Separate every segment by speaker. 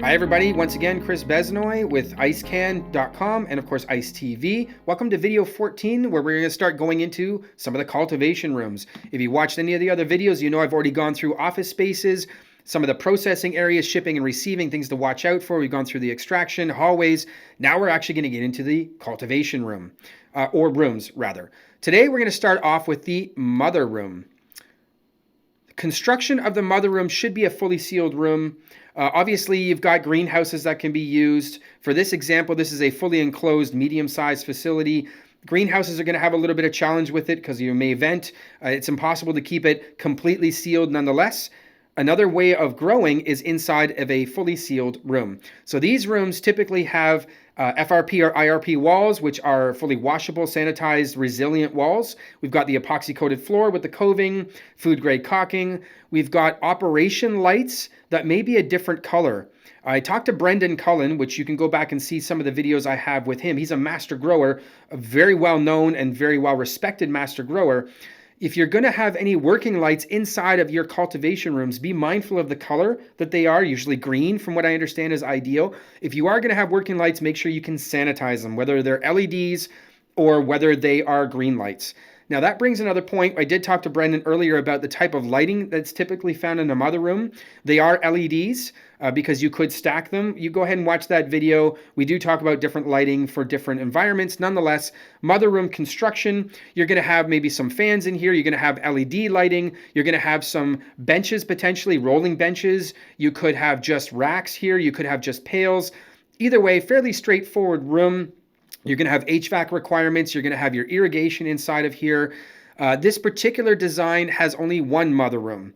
Speaker 1: Hi everybody, once again Chris Besnoy with icecan.com and of course Ice TV. Welcome to video 14 where we're going to start going into some of the cultivation rooms. If you watched any of the other videos, you know I've already gone through office spaces, some of the processing areas, shipping and receiving, things to watch out for. We've gone through the extraction, hallways. Now we're actually going to get into the cultivation room, or rooms rather. Today we're going to start off with the mother room. Construction of the mother room should be a fully sealed room. Obviously, you've got greenhouses that can be used. For this example, this is a fully enclosed, medium-sized facility. Greenhouses are going to have a little bit of challenge with it because you may vent. It's impossible to keep it completely sealed nonetheless. Another way of growing is inside of a fully sealed room. So these rooms typically have FRP or IRP walls, which are fully washable, sanitized, resilient walls. We've got the epoxy coated floor with the coving, food grade caulking. We've got operation lights that may be a different color. I talked to Brendan Cullen, which you can go back and see some of the videos I have with him. He's a master grower, a very well known and very well respected master grower. If you're going to have any working lights inside of your cultivation rooms, be mindful of the color that they are. Usually green, from what I understand, is ideal. If you are going to have working lights, make sure you can sanitize them, whether they're LEDs or whether they are green lights. Now that brings another point. I did talk to Brendan earlier about the type of lighting that's typically found in a mother room. They are LEDs because you could stack them. You go ahead and watch that video. We do talk about different lighting for different environments. Nonetheless, mother room construction, you're going to have maybe some fans in here. You're going to have LED lighting. You're going to have some benches, potentially rolling benches. You could have just racks here. You could have just pails. Either way, fairly straightforward room. You're going to have HVAC requirements. You're going to have your irrigation inside of here. This particular design has only one mother room.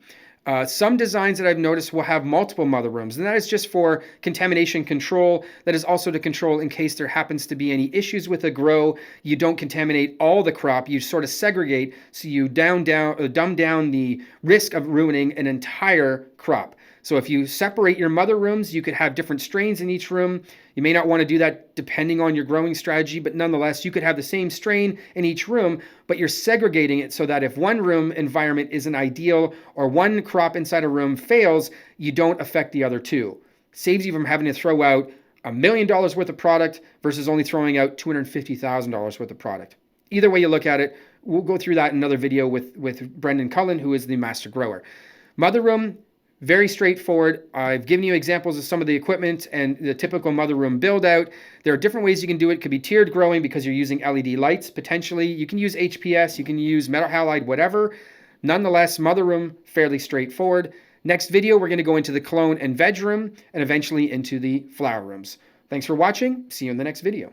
Speaker 1: Some designs that I've noticed will have multiple mother rooms, and that is just for contamination control. That is also to control in case there happens to be any issues with a grow. You don't contaminate all the crop. You sort of segregate, so you dumb down the risk of ruining an entire crop. So if you separate your mother rooms, you could have different strains in each room. You may not want to do that depending on your growing strategy, but nonetheless, you could have the same strain in each room, but you're segregating it so that if one room environment isn't ideal or one crop inside a room fails, you don't affect the other two. Saves you from having to throw out $1 million worth of product versus only throwing out $250,000 worth of product. Either way you look at it, we'll go through that in another video with Brendan Cullen, who is the master grower. Mother room, very straightforward. I've given you examples of some of the equipment and the typical mother room build out. There are different ways you can do it. It could be tiered growing because you're using LED lights potentially. You can use HPS, you can use metal halide, whatever. Nonetheless, mother room, fairly straightforward. Next video, we're going to go into the clone and veg room and eventually into the flower rooms. Thanks for watching. See you in the next video.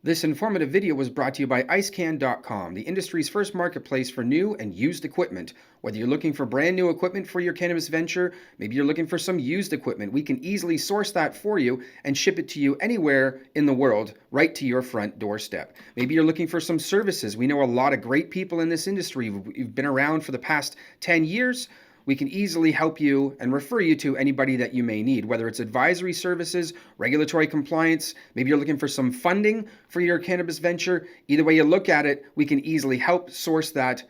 Speaker 1: This informative video was brought to you by icecan.com, the industry's first marketplace for new and used equipment. Whether you're looking for brand new equipment for your cannabis venture, maybe you're looking for some used equipment, we can easily source that for you and ship it to you anywhere in the world, right to your front doorstep. Maybe you're looking for some services. We know a lot of great people in this industry. You've been around for the past 10 years. We can easily help you and refer you to anybody that you may need, whether it's advisory services, regulatory compliance, maybe you're looking for some funding for your cannabis venture. Either way you look at it, we can easily help source that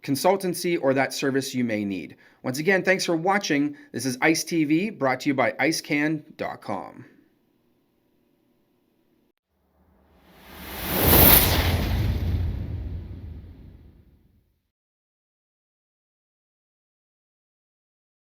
Speaker 1: consultancy or that service you may need. Once again, thanks for watching. This is Ice TV, brought to you by icecan.com.